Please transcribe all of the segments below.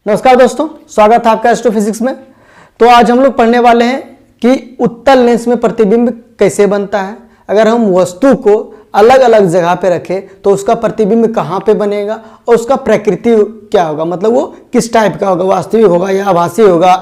नमस्कार दोस्तों, स्वागत है आपका एस्ट्रोफिजिक्स में। तो आज हम लोग पढ़ने वाले हैं कि उत्तल लेंस में प्रतिबिंब कैसे बनता है। अगर हम वस्तु को अलग अलग जगह पे रखें तो उसका प्रतिबिंब कहाँ पे बनेगा और उसका प्रकृति क्या होगा, मतलब वो किस टाइप का होगा, वास्तविक होगा या आभासी होगा,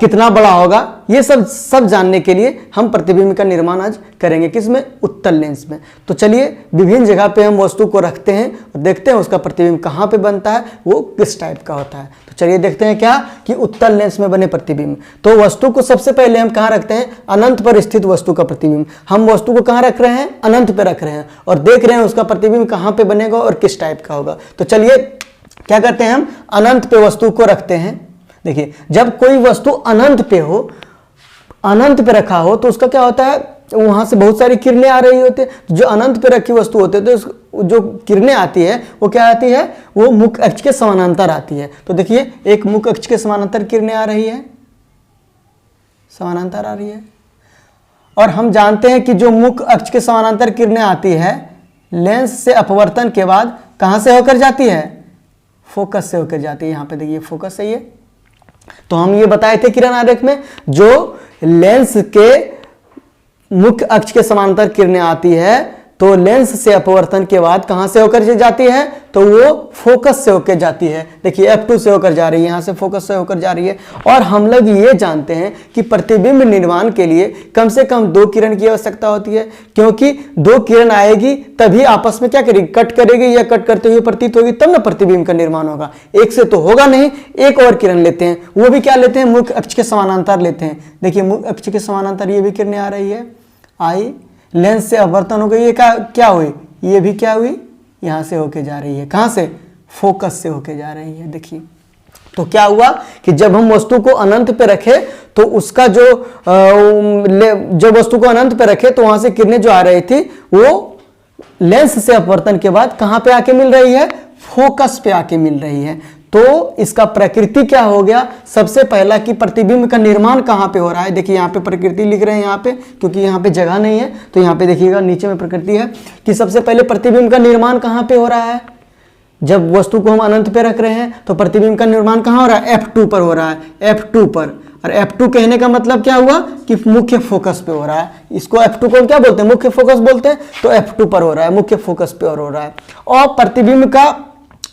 कितना बड़ा होगा, ये सब जानने के लिए हम प्रतिबिंब का निर्माण आज करेंगे। किसमें? उत्तल लेंस में। तो चलिए विभिन्न जगह पे हम वस्तु को रखते हैं और देखते हैं उसका प्रतिबिंब कहाँ पे बनता है, वो किस टाइप का होता है। तो चलिए देखते हैं क्या कि उत्तल लेंस में बने प्रतिबिंब। तो वस्तु को सबसे पहले हम कहाँ रखते हैं? अनंत पर स्थित वस्तु का प्रतिबिंब। हम वस्तु को कहाँ रख रहे हैं? अनंत पे रख रहे हैं और देख रहे हैं उसका प्रतिबिंब कहाँ पे बनेगा और किस टाइप का होगा। तो चलिए क्या करते हैं, हम अनंत पे वस्तु को रखते हैं। देखिए, जब कोई वस्तु अनंत पे हो, अनंत पे रखा हो, तो उसका क्या होता है, वहां से बहुत सारी किरणें आ रही होती है। जो अनंत पे रखी वस्तु होती है तो जो किरणें आती है वो क्या आती है, वो मुख्य अक्ष के समानांतर आती है। तो देखिए, एक मुख्य अक्ष के समानांतर किरणें आ रही है, समानांतर आ रही है। और हम जानते हैं कि जो मुख्य अक्ष के समानांतर किरणें आती है, लेंस से अपवर्तन के बाद कहां से होकर जाती है? फोकस से होकर जाती है। यहां पे देखिए फोकस है ये। तो हम ये बताए थे किरण आरेख में, जो लेंस के मुख्य अक्ष के समांतर किरणें आती है तो लेंस से अपवर्तन के बाद कहां से होकर जाती है? तो वो फोकस से होकर जाती है। देखिए F2 से होकर जा रही है, यहां से फोकस से होकर जा रही है। और हम लोग ये जानते हैं कि प्रतिबिंब निर्माण के लिए कम से कम 2 किरण की आवश्यकता होती है, क्योंकि 2 किरण आएगी तभी आपस में क्या करेगी, कट करेगी या कट करते हुए प्रतीत होगी, तब ना प्रतिबिंब का निर्माण होगा। एक से तो होगा नहीं, एक और किरण लेते हैं, वो भी क्या लेते हैं, मुख्य अक्ष के समानांतर लेते हैं। देखिए मुख्य अक्ष के समानांतर ये भी किरणें आ रही है, आई, लेंस से अपवर्तन हो गई, ये क्या हुई, ये भी क्या हुई, यहां से होके जा रही है, कहां से, फोकस से होके जा रही है। देखिए तो क्या हुआ कि जब हम वस्तु को अनंत पे रखे तो उसका जब वस्तु को अनंत पे रखे तो वहां से किरणें जो आ रही थी वो लेंस से अपवर्तन के बाद कहां पे आके मिल रही है, फोकस पे आके मिल रही है। तो इसका प्रकृति क्या हो गया, सबसे पहला कि प्रतिबिंब का निर्माण कहां पे हो रहा है। देखिए यहां पे प्रकृति लिख रहे हैं यहां पे, क्योंकि यहां पे जगह नहीं है, तो यहां पे देखिएगा नीचे में प्रकृति है कि सबसे पहले प्रतिबिंब का निर्माण कहां पे हो रहा है। जब वस्तु को हम अनंत पे रख रहे हैं तो प्रतिबिंब का निर्माण कहां हो रहा है, F2 पर हो रहा है, F2 पर। और F2 कहने का मतलब क्या हुआ कि मुख्य फोकस पे हो रहा है। इसको F2 को क्या बोलते हैं, मुख्य फोकस बोलते हैं। तो F2 पर हो रहा है, मुख्य फोकस पे हो रहा है। और प्रतिबिंब का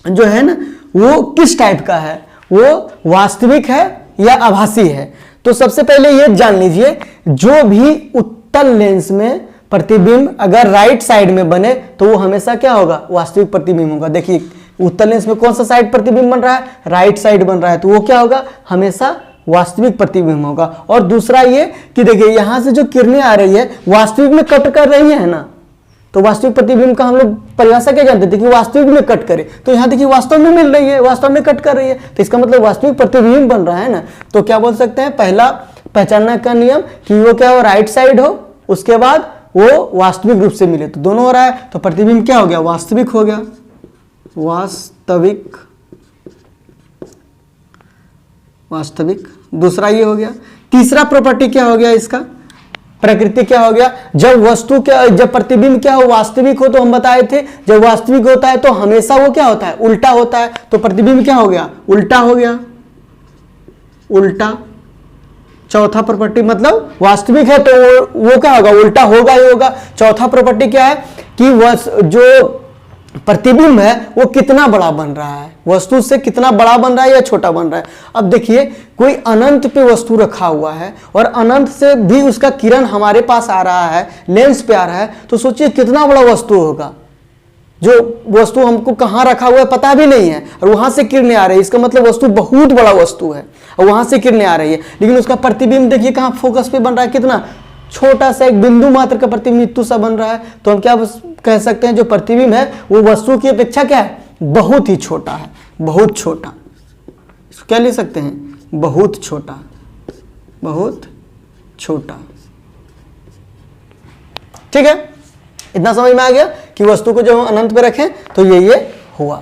जो है ना वो किस टाइप का है, वो वास्तविक है या आभासी है। तो सबसे पहले ये जान लीजिए, जो भी उत्तल लेंस में प्रतिबिंब अगर राइट साइड में बने तो वो हमेशा क्या होगा, वास्तविक प्रतिबिंब होगा। देखिए उत्तल लेंस में कौन सा साइड प्रतिबिंब बन रहा है, राइट साइड बन रहा है, तो वो क्या होगा, हमेशा वास्तविक प्रतिबिंब होगा। और दूसरा ये कि देखिए यहां से जो किरणें आ रही है वास्तविक में कट कर रही है ना, तो वास्तविक प्रतिबिंब का हम लोग परिभाषा क्या जानते थे कि वास्तविक में कट करे। तो यहां देखिए वास्तव में मिल रही है, वास्तव में कट कर रही है, तो इसका मतलब वास्तविक प्रतिबिंब बन रहा है ना। तो क्या बोल सकते हैं, पहला पहचानने का नियम कि वो क्या हो, राइट साइड हो, उसके बाद वो वास्तविक रूप से मिले, तो दोनों हो रहा है, तो प्रतिबिंब क्या हो गया, वास्तविक हो गया, वास्तविक, वास्तविक। दूसरा ये हो गया। तीसरा प्रॉपर्टी क्या हो गया इसका, प्रकृति क्या हो गया, जब प्रतिबिंब क्या हो, वास्तविक हो, तो हम बताए थे जब वास्तविक होता है तो हमेशा वो क्या होता है, उल्टा होता है। तो प्रतिबिंब क्या हो गया, उल्टा हो गया, उल्टा। चौथा प्रॉपर्टी मतलब वास्तविक है तो वो क्या होगा, उल्टा होगा ही होगा। चौथा प्रॉपर्टी क्या है कि जो प्रतिबिंब है वो कितना बड़ा बन रहा है, वस्तु से कितना बड़ा बन रहा है या छोटा बन रहा है। अब देखिए कोई अनंत पे वस्तु रखा हुआ है और अनंत से भी उसका किरण हमारे पास आ रहा है, लेंस पे आ रहा है, तो सोचिए कितना बड़ा वस्तु होगा। जो वस्तु हमको कहां रखा हुआ है पता भी नहीं है और वहां से किरणें आ रही है, इसका मतलब वस्तु बहुत बड़ा वस्तु है और वहां से किरणें आ रही है, लेकिन उसका प्रतिबिंब देखिए कहां, फोकस पे बन रहा है, कितना छोटा सा, एक बिंदु मात्र का प्रतिबिंब सा बन रहा है। तो हम क्या कह सकते हैं, जो प्रतिबिंब है वो वस्तु की अपेक्षा क्या है, बहुत ही छोटा है, बहुत छोटा। इसको क्या ले सकते हैं, बहुत छोटा, बहुत छोटा। ठीक है, इतना समझ में आ गया कि वस्तु को जब हम अनंत पे रखें तो ये हुआ।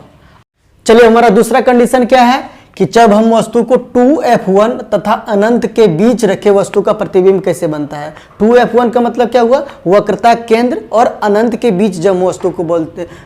चलिए हमारा दूसरा कंडीशन क्या है कि जब हम वस्तु को 2f1 तथा अनंत के बीच रखे वस्तु का प्रतिबिंब कैसे बनता है। 2f1 का मतलब क्या हुआ, वक्रता केंद्र और अनंत के बीच जब वस्तु को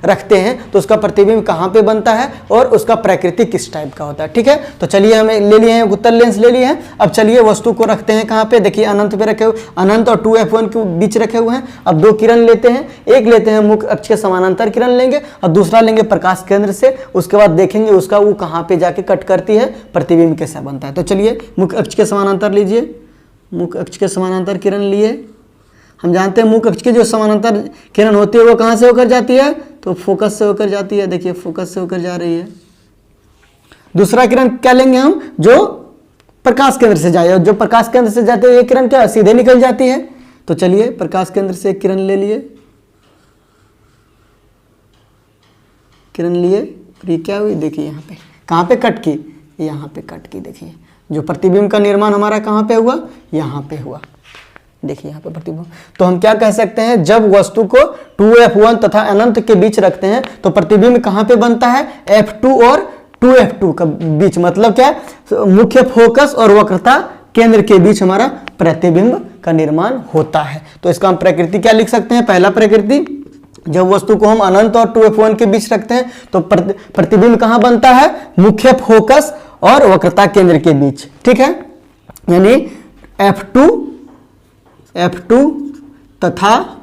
रखते हैं तो उसका प्रतिबिंब कहाँ पे बनता है और उसका प्रकृति किस टाइप का होता है। ठीक है, तो चलिए हमें ले लिए हैं उत्तल लेंस ले लिए हैं। अब चलिए वस्तु को रखते हैं कहाँ पे, देखिए अनंत पे रखे हुए, अनंत और 2f1 के बीच रखे हुए हैं। अब दो किरण लेते हैं, एक लेते हैं मुख्य अक्ष के समानांतर किरण लेंगे और दूसरा लेंगे प्रकाश केंद्र से। उसके बाद देखेंगे उसका वो कहाँ पे जाके कट करती है, प्रतिबिंब कैसा बनता है। तो चलिए मुख्य अक्ष के समानांतर लीजिए, मुख्य अक्ष के समानांतर किरण लिए। हम जानते हैं मुख्य अक्ष की जो समानांतर किरण होती है वो कहाँ से होकर जाती है, तो फोकस से होकर जाती है। देखिए फोकस से होकर जा रही है। दूसरा किरण क्या लेंगे हम, जो प्रकाश केंद्र से जाए, जो प्रकाश केंद्र से जाते हैं ये किरण क्या सीधे निकल जाती है। तो चलिए प्रकाश केंद्र से एक किरण ले लिए, किरण लिए, ये क्या हुई, देखिए यहाँ पे कहाँ पे कट की, यहाँ पे कट की। देखिए जो प्रतिबिंब का निर्माण हमारा कहाँ पे हुआ, यहाँ पे हुआ। देखिए यहाँ पे प्रतिबिंब। तो हम क्या कह सकते हैं, जब वस्तु को 2f1 तथा अनंत के बीच रखते हैं तो प्रतिबिंब कहाँ पे बनता है, f2 और 2f2 का बीच। मतलब क्या, मुख्य फोकस और वक्रता केंद्र के बीच हमारा प्रतिबिंब का निर्माण होता है। तो इसका हम प्रकृति क्या लिख सकते हैं, पहला प्रकृति, जब वस्तु को हम अनंत और 2f1 के बीच रखते हैं तो प्रतिबिंब कहाँ बनता है, मुख्य फोकस और वक्रता केंद्र के बीच। ठीक है, यानी f2 तथा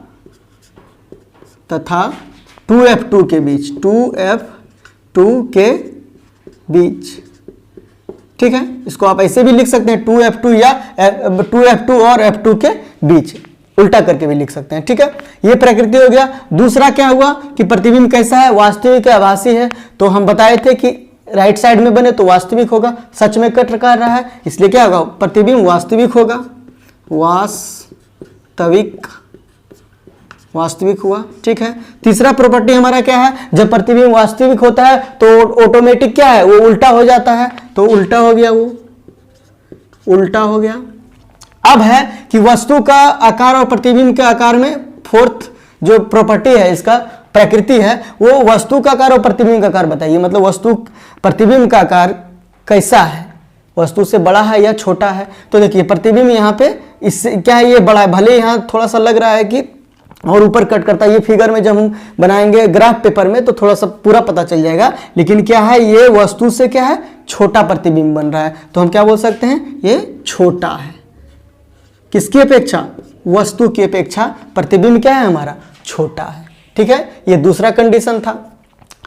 2f2 के बीच, 2f2 के बीच। ठीक है, इसको आप ऐसे भी लिख सकते हैं 2f2 या 2f2 और f2 के बीच, उल्टा करके भी लिख सकते हैं। ठीक है, ये प्रकृति हो गया। दूसरा क्या हुआ कि प्रतिबिंब कैसा है, वास्तविक है आभासी है। तो हम बताए थे कि राइट साइड में बने तो वास्तविक होगा, सच में कट कर रहा है इसलिए क्या होगा, प्रतिबिंब वास्तविक होगा, वास्तविक हुआ। ठीक है, तीसरा प्रॉपर्टी हमारा क्या है, जब प्रतिबिंब वास्तविक होता है तो ऑटोमेटिक क्या है, वो उल्टा हो जाता है। तो उल्टा हो गया, वो उल्टा हो गया। अब है कि वस्तु का आकार और प्रतिबिंब के आकार में फोर्थ जो प्रॉपर्टी है, इसका प्रकृति है, वो वस्तु का आकार और प्रतिबिंब का आकार बताइए। मतलब वस्तु प्रतिबिंब का आकार कैसा है, वस्तु से बड़ा है या छोटा है। तो देखिए प्रतिबिंब यहाँ पे इससे क्या है, ये बड़ा है, भले यहाँ थोड़ा सा लग रहा है कि और ऊपर कट करता है। ये फिगर में जब हम बनाएंगे ग्राफ पेपर में तो थोड़ा सा पूरा पता चल जाएगा, लेकिन क्या है, ये वस्तु से क्या है, छोटा प्रतिबिंब बन रहा है। तो हम क्या बोल सकते हैं, ये छोटा है। किसकी अपेक्षा, वस्तु की अपेक्षा प्रतिबिंब क्या है हमारा, छोटा है। ठीक है, ये दूसरा कंडीशन था।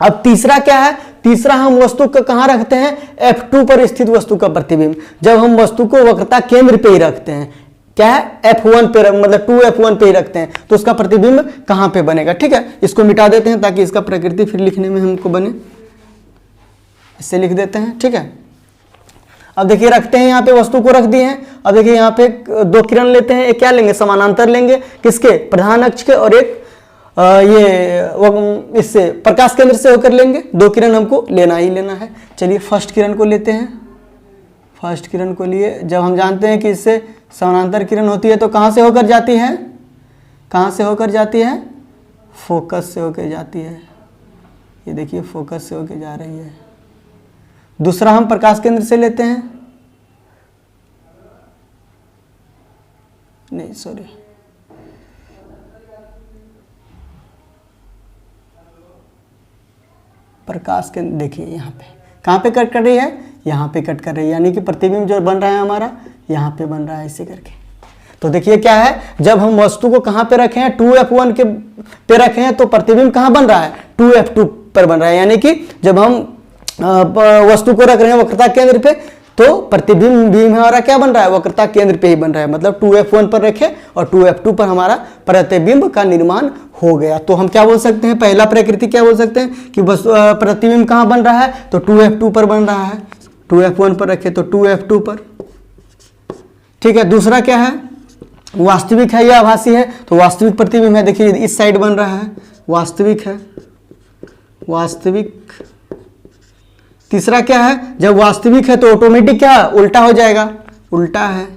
अब तीसरा क्या है, तीसरा हम वस्तु को कहाँ रखते हैं, f2 पर स्थित वस्तु का प्रतिबिंब। जब हम वस्तु को वक्रता केंद्र पे ही रखते हैं, क्या है, f1 पे, मतलब 2f1 पे ही रखते हैं, तो उसका प्रतिबिंब कहाँ पे बनेगा। ठीक है, इसको मिटा देते हैं ताकि इसका प्रकृति फिर लिखने में हमको बने, इससे लिख देते हैं। ठीक है, अब देखिए रखते हैं, यहाँ पे वस्तु को रख दिए हैं। अब देखिए यहाँ पे दो किरण लेते हैं, एक क्या लेंगे, समानांतर लेंगे, किसके, प्रधान अक्ष के, और एक ये इससे प्रकाश केंद्र से होकर लेंगे। दो किरण हमको लेना ही लेना है। चलिए फर्स्ट किरण को लेते हैं, फर्स्ट किरण को लिए। जब हम जानते हैं कि इससे समानांतर किरण होती है तो कहाँ से होकर जाती है, कहाँ से होकर जाती है, फोकस से होकर जाती है। ये देखिए फोकस से होकर जा रही है। दूसरा हम प्रकाश केंद्र से लेते हैं, नहीं सॉरी, प्रकाश केंद्र, देखिए यहाँ पे कहाँ पे कट कर रही है, यहाँ पे कट कर रही है, यानी कि प्रतिबिंब जो बन रहा है हमारा यहाँ पे बन रहा है इसे करके। तो देखिए क्या है, जब हम वस्तु को कहाँ पे रखे हैं, 2f1 के पे रखे हैं तो प्रतिबिंब कहाँ बन रहा है, 2f2 पर बन रहा है। यानी कि जब हम वस्तु को रख रहे हैं वक्रता केंद्र पे तो प्रतिबिंब भी हमारा क्या बन रहा है, वक्रता केंद्र पे ही बन रहा है। मतलब 2f1 पर रखे और 2f2 पर हमारा प्रतिबिंब का निर्माण हो गया। तो हम क्या बोल सकते हैं, पहला प्रकृति क्या बोल सकते हैं कि प्रतिबिंब कहाँ बन रहा है, तो 2f2 पर बन रहा है। 2f1 पर रखे तो 2f2 पर। ठीक है, दूसरा क्या है, वास्तविक है या आभासी है, तो वास्तविक प्रतिबिंब है। देखिए इस साइड बन रहा है, वास्तविक है, वास्तविक। तीसरा क्या है, जब वास्तविक है तो ऑटोमेटिक क्या उल्टा हो जाएगा, उल्टा है।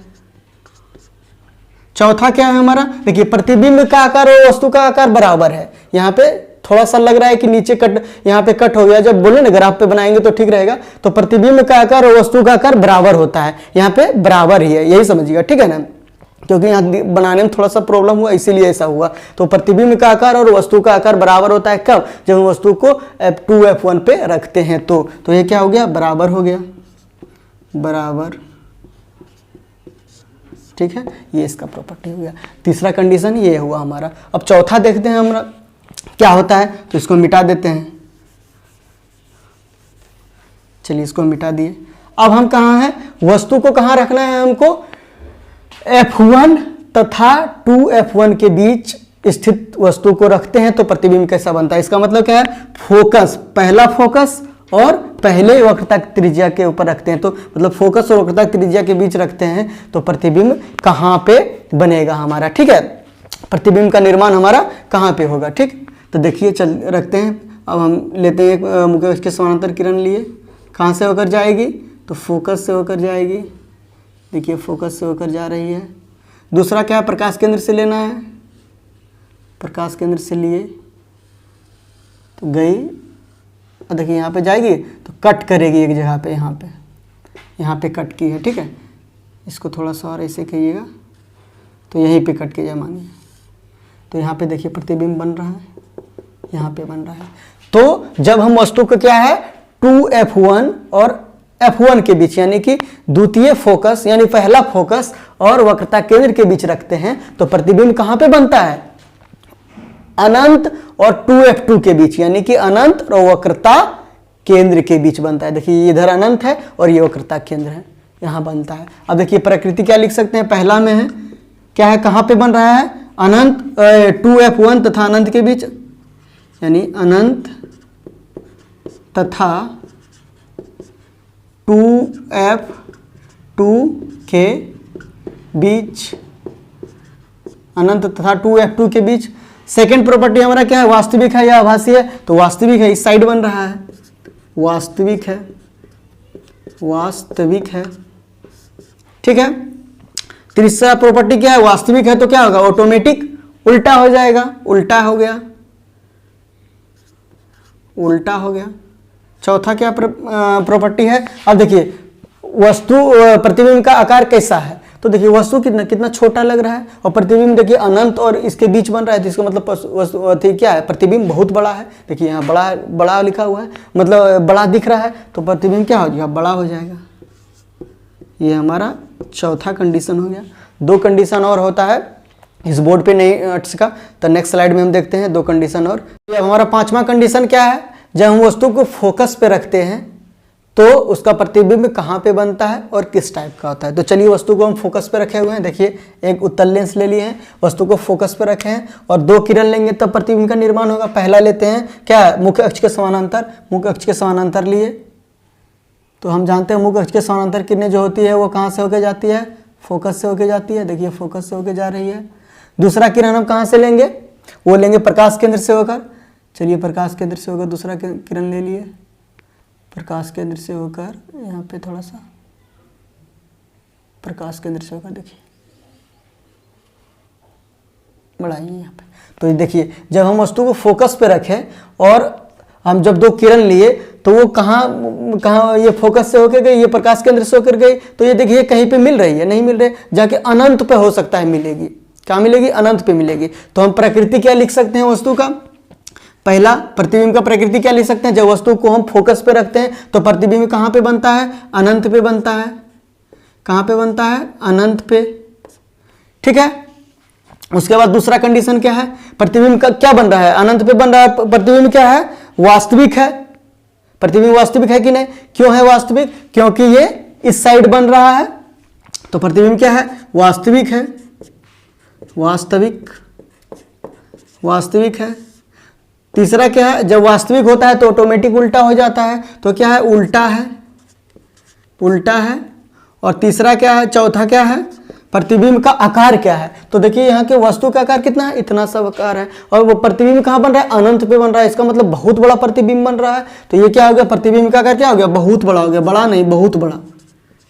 चौथा क्या है हमारा, देखिए प्रतिबिंब का आकार और वस्तु का आकार बराबर है। यहाँ पे थोड़ा सा लग रहा है कि नीचे कट, यहाँ पे कट हो गया, जब बोले ना ग्राफ पे बनाएंगे तो ठीक रहेगा। तो प्रतिबिंब का आकार और वस्तु का आकार बराबर होता है, यहाँ पे बराबर ही है, यही समझिएगा, ठीक है ना, क्योंकि यहाँ बनाने में थोड़ा सा प्रॉब्लम हुआ इसीलिए ऐसा हुआ। तो प्रतिबिंब का आकार और वस्तु का आकार बराबर होता है कब, जब हम वस्तु को F2 F1 पे रखते हैं तो ये क्या हो गया, बराबर हो गया, बराबर, ठीक है, ये इसका प्रॉपर्टी हो गया। तीसरा कंडीशन ये हुआ हमारा। अब चौथा देखते हैं हमारा क्या होता है, तो इसको मिटा देते हैं, चलिए इसको मिटा दिए। अब हम कहाँ हैं, वस्तु को कहाँ रखना है हमको, F1 तथा 2F1 के बीच स्थित वस्तु को रखते हैं तो प्रतिबिंब कैसा बनता है। इसका मतलब क्या है, फोकस, पहला फोकस और पहले वक्रता त्रिज्या के ऊपर रखते हैं, तो मतलब फोकस और वक्रता त्रिज्या के बीच रखते हैं तो प्रतिबिंब कहाँ पे बनेगा हमारा, ठीक है, प्रतिबिंब का निर्माण हमारा कहाँ पे होगा, ठीक। तो देखिए चल रखते हैं, अब हम लेते हैं एक मुख्य अक्ष के समानांतर किरण लिए, कहाँ से होकर जाएगी, तो फोकस से होकर जाएगी, देखिए फोकस से होकर जा रही है। दूसरा क्या है, प्रकाश केंद्र से लेना है, प्रकाश केंद्र से लिए तो गई, और देखिए यहाँ पे जाएगी तो कट करेगी एक जगह पे, यहाँ पे कट की है, ठीक है। इसको थोड़ा सा और ऐसे कहिएगा तो यहीं पे कट के जाए मानिए, तो यहाँ पे देखिए प्रतिबिंब बन रहा है, यहाँ पे बन रहा है। तो जब हम वस्तु को क्या है 2F1 और F1 के बीच यानी कि द्वितीय फोकस यानी पहला फोकस और वक्रता केंद्र के बीच रखते हैं तो प्रतिबिंब कहाँ पे बनता है, अनंत और 2F2 के बीच यानी कि अनंत और वक्रता केंद्र के बीच बनता है। देखिए इधर अनंत है और ये वक्रता केंद्र है, यहाँ बनता है। अब देखिए प्रकृति क्या लिख सकते हैं, पहला में है क्या है, कहाँ पे बन रहा है, अनंत 2F1 तथा अनंत के बीच, यानी अनंत तथा 2F2 के बीच, अनंत तथा 2F2 के बीच। सेकेंड प्रॉपर्टी हमारा क्या है, वास्तविक है या आभासी है, तो वास्तविक है, इस साइड बन रहा है, वास्तविक है, वास्तविक है, ठीक है। तीसरा प्रॉपर्टी क्या है, वास्तविक है तो क्या होगा, ऑटोमेटिक उल्टा हो जाएगा, उल्टा हो गया, उल्टा हो गया। चौथा क्या प्रॉपर्टी है, अब देखिए वस्तु प्रतिबिंब का आकार कैसा है, तो देखिए वस्तु कितना छोटा लग रहा है और प्रतिबिंब देखिए अनंत और इसके बीच बन रहा है, तो इसका मतलब वस्तु क्या है, प्रतिबिंब बहुत बड़ा है। देखिए यहाँ बड़ा बड़ा लिखा हुआ है, मतलब बड़ा दिख रहा है, तो प्रतिबिंब क्या हो जाएगा, बड़ा हो जाएगा। ये हमारा चौथा कंडीशन हो गया। दो कंडीशन और होता है इस बोर्ड पे नहीं अट्स का, तो नेक्स्ट स्लाइड में हम देखते हैं दो कंडीशन और। अब हमारा पांचवा कंडीशन क्या है, जब हम वस्तु को फोकस पे रखते हैं तो उसका प्रतिबिंब कहाँ पे बनता है और किस टाइप का होता है। तो चलिए वस्तु को हम फोकस पे रखे हुए हैं, देखिए एक उत्तल लेंस ले लिए हैं, वस्तु को फोकस पे रखे हैं और दो किरण लेंगे तब प्रतिबिंब का निर्माण होगा। पहला लेते हैं क्या, मुख्य अक्ष के समानांतर, मुख्य अक्ष के समानांतर लिए, तो हम जानते हैं मुख्य अक्ष के समानांतर किरणें जो होती है वो कहाँ से होकर जाती है, फोकस से होकर जाती है, देखिए फोकस से होकर जा रही है। दूसरा किरण हम कहाँ से लेंगे, वो लेंगे प्रकाश केंद्र से होकर, चलिए प्रकाश केंद्र से होकर दूसरा किरण ले लिए, प्रकाश केंद्र से होकर यहाँ पे थोड़ा सा प्रकाश केंद्र से होकर देखिए बढ़ाइए यहाँ पे। तो ये देखिए जब हम वस्तु को फोकस पे रखें और हम जब दो किरण लिए तो वो कहाँ ये फोकस से होकर गई, ये प्रकाश केंद्र से होकर गई, तो ये देखिए कहीं पे मिल रही है, नहीं मिल रही, जाके अनंत पे हो सकता है मिलेगी, क्या मिलेगी, अनंत पे मिलेगी। तो हम प्रकृति क्या लिख सकते हैं वस्तु का, पहला प्रतिबिंब का प्रकृति क्या लिख सकते हैं, जब वस्तु को हम फोकस पे रखते हैं तो प्रतिबिंब कहाँ पे बनता है, अनंत पे बनता है, कहाँ पे बनता है, अनंत पे, ठीक है। उसके बाद दूसरा कंडीशन क्या है, प्रतिबिंब का क्या बन रहा है, अनंत पे बन रहा है, प्रतिबिंब क्या है, वास्तविक है, प्रतिबिंब वास्तविक है कि नहीं, क्यों है वास्तविक, क्योंकि ये इस साइड बन रहा है, तो प्रतिबिंब क्या है, वास्तविक है, वास्तविक, वास्तविक है। तीसरा क्या है, जब वास्तविक होता है तो ऑटोमेटिक उल्टा हो जाता है, तो क्या है, उल्टा है, उल्टा है। और तीसरा क्या है, चौथा क्या है, प्रतिबिंब का आकार क्या है, तो देखिए यहाँ के वस्तु का आकार कितना है, इतना सा आकार है, और वो प्रतिबिंब कहाँ बन रहा है, अनंत पे बन रहा है, इसका मतलब बहुत बड़ा प्रतिबिंब बन रहा है। तो ये क्या हो गया, प्रतिबिंब का आकार क्या हो गया, बहुत बड़ा हो गया, बड़ा नहीं बहुत बड़ा,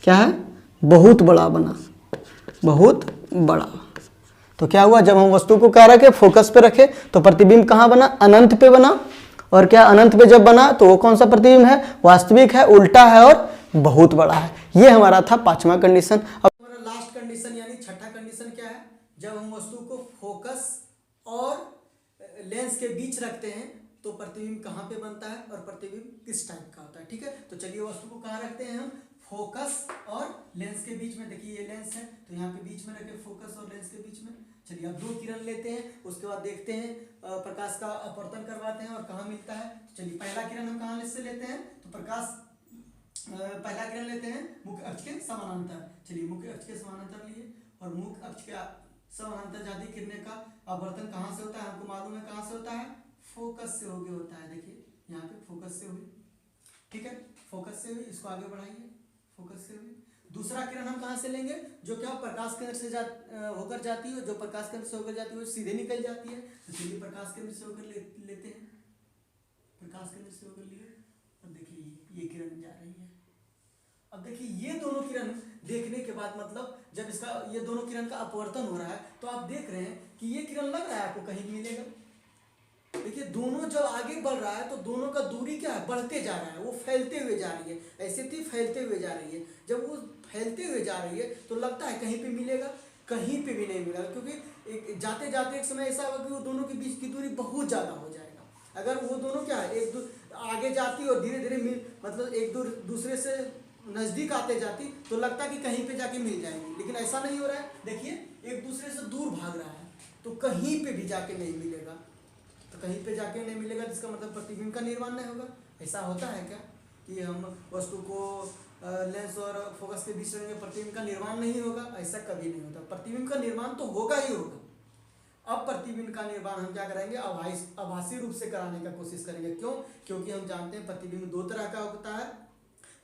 क्या है, बहुत बड़ा बना, बहुत बड़ा। तो क्या हुआ, जब हम वस्तु को क्या रखे, फोकस पे रखे, तो प्रतिबिंब कहाँ बना, अनंत पे बना। और क्या अनंत पे जब बना तो वो कौन सा प्रतिबिंब है, वास्तविक है, उल्टा है और बहुत बड़ा है। ये हमारा था पांचवा कंडीशन। अब हमारा लास्ट कंडीशन यानी छठा कंडीशन क्या है, जब हम वस्तु को फोकस और लेंस के बीच रखते हैं तो प्रतिबिंब कहाँ पे बनता है और प्रतिबिंब किस टाइप का होता है। ठीक है, तो चलिए वस्तु को कहाँ रखते हैं हम, फोकस और लेंस के बीच में। देखिए ये लेंस है तो यहाँ पे बीच में रखे, फोकस और लेंस के बीच में। चलिए अब दो किरण लेते हैं, उसके बाद देखते हैं प्रकाश का अपवर्तन करवाते हैं और कहाँ मिलता है। तो चलिए पहला किरण हम कहाँ से लेते हैं, तो प्रकाश पहला किरण लेते हैं मुख्य अक्ष के समानांतर। चलिए मुख्य अक्ष के समानांतर लिए और मुख्य अक्ष के समानांतर जाती किरणें का अपवर्तन कहाँ से होता है, हमको मालूम है कहाँ से होता है, फोकस से होके होता है। देखिए यहाँ पे फोकस से हुई, ठीक है, फोकस से हुई, इसको आगे बढ़ाइए, फोकस से हुई। दूसरा किरण हम कहाँ से लेंगे, जो क्या प्रकाश केंद्र से होकर जाती है, जो प्रकाश केंद्र से होकर जाती है वो सीधे निकल जाती है। तो चलिए प्रकाश केंद्र से होकर लेते हैं, प्रकाश केंद्र से होकर लिए और देखिए ये किरण जा रही है। अब देखिए ये दोनों किरण देखने के बाद मतलब जब इसका ये दोनों किरण का अपवर्तन हो रहा है तो आप देख रहे हैं कि ये किरण लग रहा है आपको कहीं मिलेगा। देखिए दोनों जब आगे बढ़ रहा है तो दोनों का दूरी क्या है, बढ़ते जा रहा है, वो फैलते हुए जा रही है, ऐसे थी फैलते हुए जा रही है। जब वो फैलते हुए जा रही है तो लगता है कहीं पे मिलेगा, कहीं पे भी नहीं मिलेगा, क्योंकि एक जाते जाते एक समय ऐसा होगा कि वो दोनों के बीच की दूरी बहुत ज़्यादा हो जाएगा। अगर वो दोनों क्या है आगे जाती और धीरे धीरे मतलब एक दूसरे से नज़दीक आते जाती तो लगता है कि कहीं पे जाके मिल जाएंगे, लेकिन ऐसा नहीं हो रहा है। देखिए एक दूसरे से दूर भाग रहा है तो कहीं पे भी जाके नहीं मिलेगा, तो कहीं पे जाके नहीं मिलेगा जिसका मतलब प्रतिबिंब का निर्माण नहीं होगा। ऐसा होता है क्या कि हम वस्तु को लेंस और फोकस के बीच में प्रतिबिंब का निर्माण नहीं होगा, ऐसा कभी नहीं होता। प्रतिबिंब का निर्माण तो होगा ही होगा। अब प्रतिबिंब का निर्माण हम क्या करेंगे, आभासी रूप से कराने का कोशिश करेंगे। क्यों, क्योंकि हम जानते हैं प्रतिबिंब दो तरह का होता है,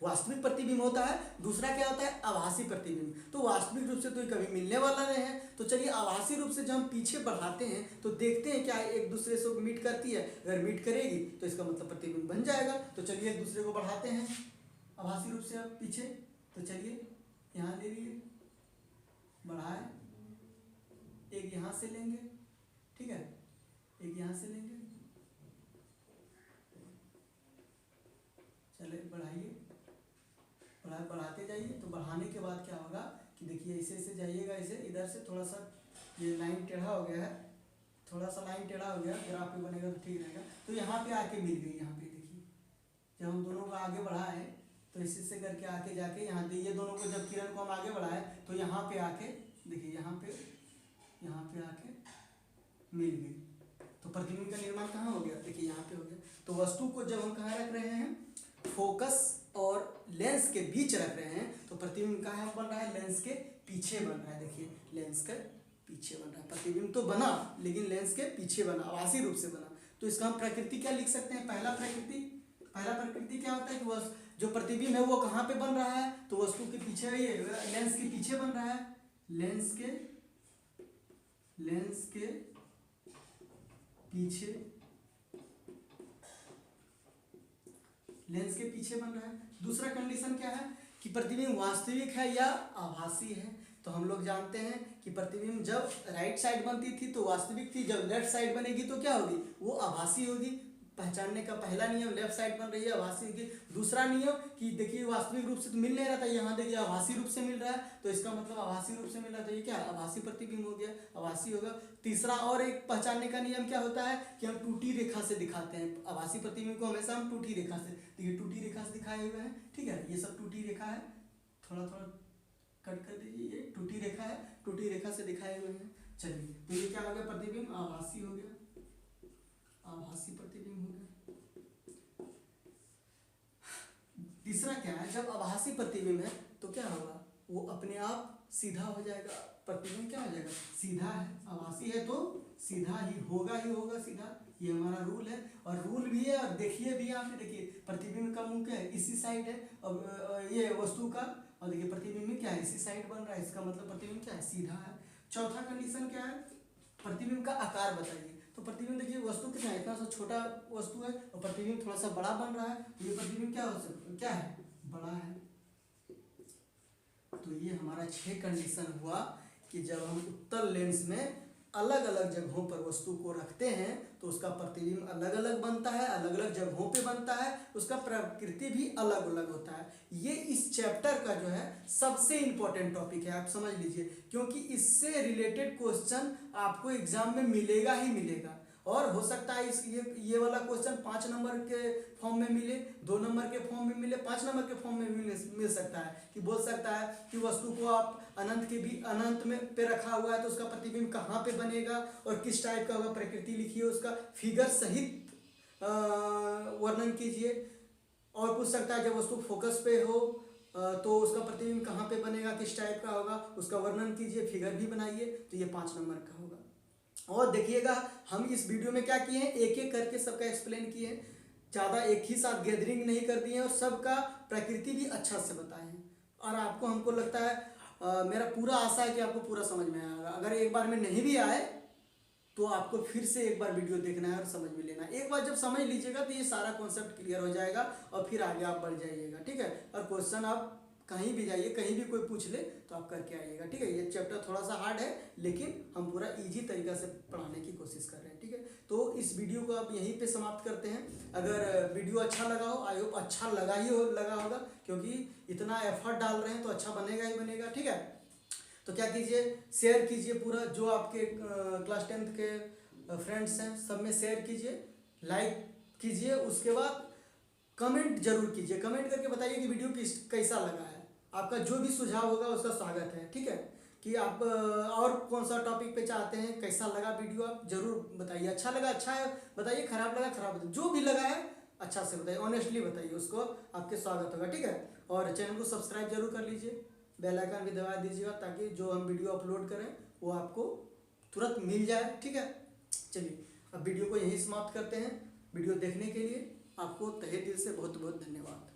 वास्तविक प्रतिबिंब होता है, दूसरा क्या होता है, आभासी प्रतिबिंब। तो वास्तविक रूप से तो कभी मिलने वाला नहीं है। तो चलिए आभासी रूप से जब हम पीछे बढ़ाते हैं तो देखते हैं क्या एक दूसरे से मीट करती है, अगर मीट करेगी तो इसका मतलब प्रतिबिंब बन जाएगा। तो चलिए एक दूसरे को बढ़ाते हैं आभासी रूप से अब पीछे। तो चलिए यहाँ ले लिए, बढ़ाए, एक यहाँ से लेंगे, ठीक है, एक यहाँ से लेंगे, चलिए बढ़ाइए, बढ़ाते जाइए। तो बढ़ाने के बाद क्या होगा कि देखिए ऐसे ऐसे जाइएगा, ऐसे इधर से थोड़ा सा ये लाइन टेढ़ा हो गया है, थोड़ा सा लाइन टेढ़ा हो गया, ग्राफ पे बनेगा तो ठीक रहेगा। तो यहाँ पे आके मिल गई, यहाँ पे देखिए जब हम दोनों को आगे बढ़ाए तो इसी से करके आके जाके यहाँ पे ये दोनों को जब किरण को हम आगे बढ़ाए तो यहाँ पे आके देखिए यहाँ पे आके मिल गई। तो प्रतिबिंब का निर्माण कहाँ हो गया, देखिए यहाँ पे हो गया। तो वस्तु को जब हम कहाँ रख रहे हैं, फोकस और लेंस के बीच रख रहे हैं तो प्रतिबिंब कहाँ बन रहा है, लेंस के पीछे बन रहा है। देखिए लेंस के पीछे बन रहा है, प्रतिबिंब तो बना लेकिन लेंस के पीछे बना, आभासी रूप से बना। तो इसका हम प्रकृति क्या लिख सकते हैं, पहला प्रकृति क्या होता है कि वह जो प्रतिबिंब है वो कहाँ पे बन रहा है, तो वस्तु के पीछे, ये लेंस के पीछे बन रहा है, लेंस के पीछे बन रहा है। दूसरा कंडीशन क्या है कि प्रतिबिंब वास्तविक है या आभासी है। तो हम लोग जानते हैं कि प्रतिबिंब जब राइट साइड बनती थी तो वास्तविक थी, जब लेफ्ट साइड बनेगी तो क्या होगी, वो आभासी होगी। पहचानने का पहला नियम, लेफ्ट साइड बन रही है आभासी होगी। दूसरा नियम कि देखिए वास्तविक रूप से तो मिल नहीं रहा था, यहाँ देखिए आभासी रूप से मिल रहा है, तो इसका मतलब आभासी रूप से मिल रहा है, तो ये क्या आभासी प्रतिबिंब हो गया, आभासी होगा। तीसरा और एक पहचानने का नियम क्या होता है कि हम टूटी रेखा से दिखाते हैं आभासी प्रतिबिंब को, हमेशा हम टूटी रेखा से, देखिए टूटी रेखा से दिखाए हुए हैं, ठीक है, ये सब टूटी रेखा है, थोड़ा थोड़ा कट कर दीजिए, ये टूटी रेखा है, टूटी रेखा से दिखाए हुए हैं। चलिए तो ये क्या हो गया, प्रतिबिंब आभासी हो गया, आभासी प्रतिबिंब हो गया। तीसरा क्या है, जब आभासी प्रतिबिंब है तो क्या होगा, वो अपने आप सीधा हो जाएगा, प्रतिबिंब क्या हो जाएगा, सीधा है, आभासी है तो सीधा ही होगा सीधा, ये हमारा रूल है। और रूल भी है, और देखिए भी यहाँ पे देखिए प्रतिबिंब का मुंह क्या है, इसी साइड है, और ये वस्तु का, और देखिए प्रतिबिंब क्या है, इसी साइड बन रहा है, इसका मतलब प्रतिबिंब क्या है, सीधा है। चौथा कंडीशन क्या है, प्रतिबिंब का आकार बताइए। तो प्रतिबिंब देखिए वस्तु कितना है, इतना सा छोटा वस्तु है और प्रतिबिंब थोड़ा सा बड़ा बन रहा है, तो ये प्रतिबिंब क्या है, बड़ा है। तो ये हमारा 6 कंडीशन हुआ कि जब हम उत्तल लेंस में अलग अलग जगहों पर वस्तु को रखते हैं तो उसका प्रतिबिंब अलग अलग बनता है, अलग अलग जगहों पे बनता है, उसका प्रकृति भी अलग अलग होता है। ये इस चैप्टर का जो है सबसे इंपॉर्टेंट टॉपिक है, आप समझ लीजिए, क्योंकि इससे रिलेटेड क्वेश्चन आपको एग्जाम में मिलेगा ही मिलेगा। और हो सकता है इस ये वाला क्वेश्चन 5 नंबर के फॉर्म में मिले, 2 नंबर के फॉर्म में मिले, 5 नंबर के फॉर्म में मिल सकता है। कि बोल सकता है कि वस्तु को आप अनंत में पे रखा हुआ है तो उसका प्रतिबिंब कहाँ पे बनेगा और किस टाइप का होगा, प्रकृति लिखिए, उसका फिगर सहित वर्णन कीजिए। और पूछ सकता है जब वस्तु फोकस पे हो तो उसका प्रतिबिंब कहाँ पे बनेगा, किस टाइप का होगा, उसका वर्णन कीजिए, फिगर भी बनाइए। तो ये 5 नंबर का होगा। और देखिएगा हम इस वीडियो में क्या किए हैं, एक एक करके सबका एक्सप्लेन किए हैं, ज़्यादा एक ही साथ गैदरिंग नहीं कर दिए हैं, और सबका प्रकृति भी अच्छा से बताए हैं। और आपको, हमको लगता है मेरा पूरा आशा है कि आपको पूरा समझ में आएगा। अगर एक बार में नहीं भी आए तो आपको फिर से एक बार वीडियो देखना है और समझ में लेना है। एक बार जब समझ लीजिएगा तो ये सारा कॉन्सेप्ट क्लियर हो जाएगा और फिर आगे आप बढ़ जाइएगा, ठीक है। और क्वेश्चन आप कहीं भी जाइए, कहीं भी कोई पूछ ले तो आप करके आइएगा, ठीक है। ये चैप्टर थोड़ा सा हार्ड है लेकिन हम पूरा इजी तरीका से पढ़ाने की कोशिश कर रहे हैं, ठीक है। तो इस वीडियो को आप यहीं पे समाप्त करते हैं। अगर वीडियो अच्छा लगा हो, आई होप अच्छा लगा होगा, क्योंकि इतना एफर्ट डाल रहे हैं तो अच्छा बनेगा ही बनेगा, ठीक है। तो क्या कीजिए, शेयर कीजिए पूरा, जो आपके क्लास 10th के फ्रेंड्स हैं सब में शेयर कीजिए, लाइक कीजिए, उसके बाद कमेंट जरूर कीजिए। कमेंट करके बताइए कि वीडियो कैसा लगा है। आपका जो भी सुझाव होगा उसका स्वागत है, ठीक है। कि आप और कौन सा टॉपिक पे चाहते हैं, कैसा लगा वीडियो, आप जरूर बताइए। अच्छा लगा अच्छा है बताइए, खराब लगा खराब बताइए, जो भी लगा है अच्छा से बताइए, ऑनेस्टली बताइए, उसको आपके स्वागत होगा, ठीक है। और चैनल को सब्सक्राइब जरूर कर लीजिए, बेल आइकन भी दबा दीजिएगा ताकि जो हम वीडियो अपलोड करें वो आपको तुरंत मिल जाए, ठीक है। चलिए अब वीडियो को यहीं समाप्त करते हैं। वीडियो देखने के लिए आपको तहे दिल से बहुत बहुत धन्यवाद।